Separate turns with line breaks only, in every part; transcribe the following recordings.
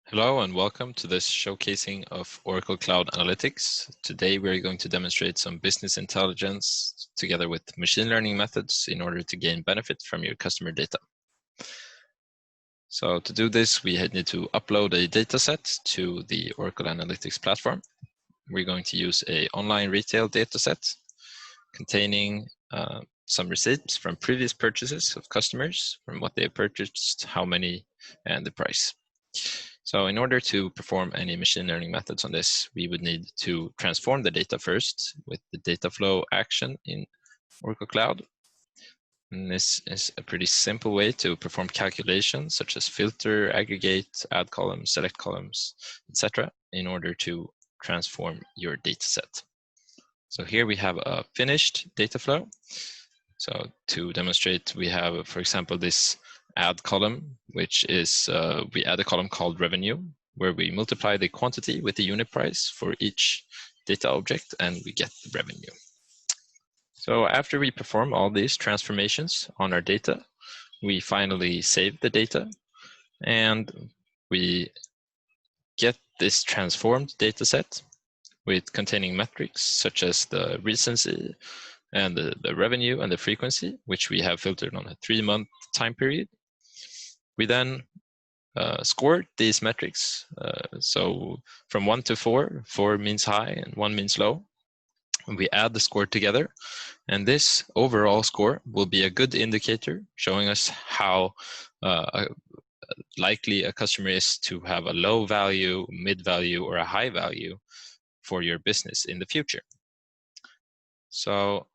Hello and welcome to this showcasing of Oracle Cloud Analytics. Today we're going to demonstrate some business intelligence together with machine learning methods in order to gain benefit from your customer data. So to do this, we need to upload a dataset to the Oracle Analytics platform. We're going to use an online retail dataset containing some receipts from previous purchases of customers, from what they have purchased, how many, and the price. So in order to perform any machine learning methods on this, we would need to transform the data first with the data flow action in Oracle Cloud. And this is a pretty simple way to perform calculations such as filter, aggregate, add columns, select columns, etc. in order to transform your data set. So here we have a finished data flow. So to demonstrate, we have, for example, this add column, which is, we add a column called revenue, where we multiply the quantity with the unit price for each data object, and we get the revenue. So after we perform all these transformations on our data, we finally save the data, and we get this transformed data set with containing metrics such as the recency and the revenue and the frequency, which we have filtered on a 3-month time period. We then score these metrics. So from 1 to 4, 4 means high and 1 means low. We add the score together, and this overall score will be a good indicator showing us how likely a customer is to have a low value, mid value, or a high value for your business in the future. So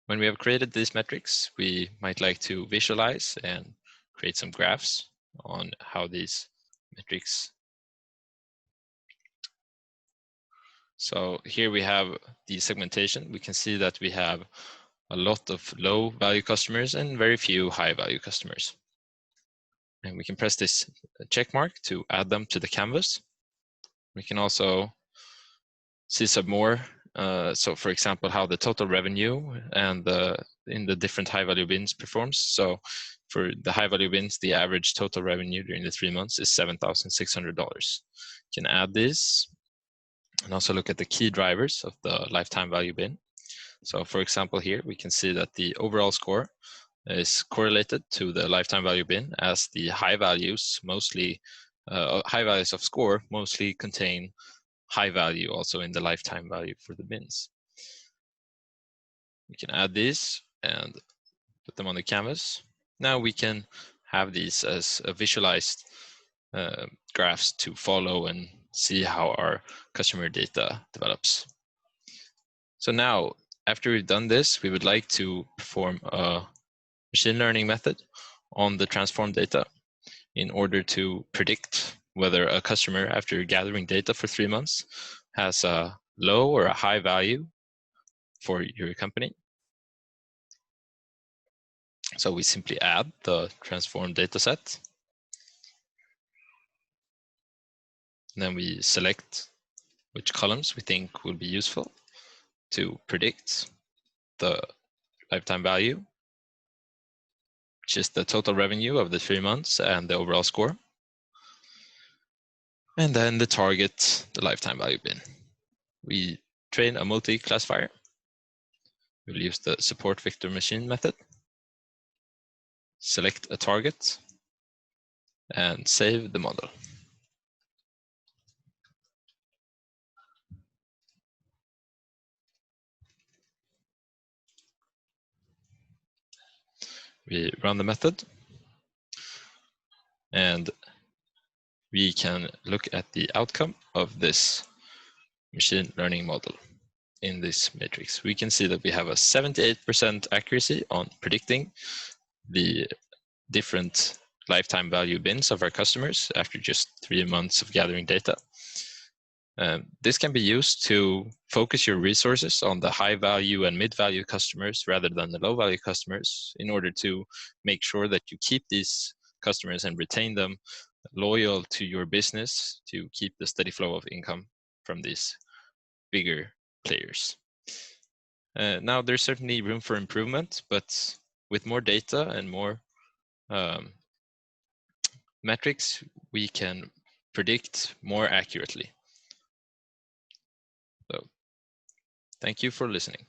when we have created these metrics, we might like to visualize and create some graphs on how these metrics. So here we have the segmentation. We can see that we have a lot of low value customers and very few high value customers. And we can press this check mark to add them to the canvas. We can also see some more. So for example, how the total revenue and in the different high value bins performs. So for the high value bins, the average total revenue during the 3 months is $7,600. You can add this and also look at the key drivers of the lifetime value bin. So for example, here we can see that the overall score is correlated to the lifetime value bin, as the high values of score mostly contain high value also in the lifetime value for the bins. We can add these and put them on the canvas. Now we can have these as a visualized graphs to follow and see how our customer data develops. So now, after we've done this, we would like to perform a machine learning method on the transformed data in order to predict whether a customer, after gathering data for 3 months, has a low or a high value for your company. So we simply add the transformed data set. And then we select which columns we think will be useful to predict the lifetime value, which is the total revenue of the 3 months and the overall score. And then the target, the lifetime value bin. We train a multi-classifier. We'll use the support vector machine method. Select a target and save the model. We run the method, and we can look at the outcome of this machine learning model in this matrix. We can see that we have a 78% accuracy on predicting the different lifetime value bins of our customers after just 3 months of gathering data. This can be used to focus your resources on the high value and mid value customers rather than the low value customers, in order to make sure that you keep these customers and retain them loyal to your business, to keep the steady flow of income from these bigger players. Now there's certainly room for improvement, but with more data and more metrics, we can predict more accurately. So, thank you for listening.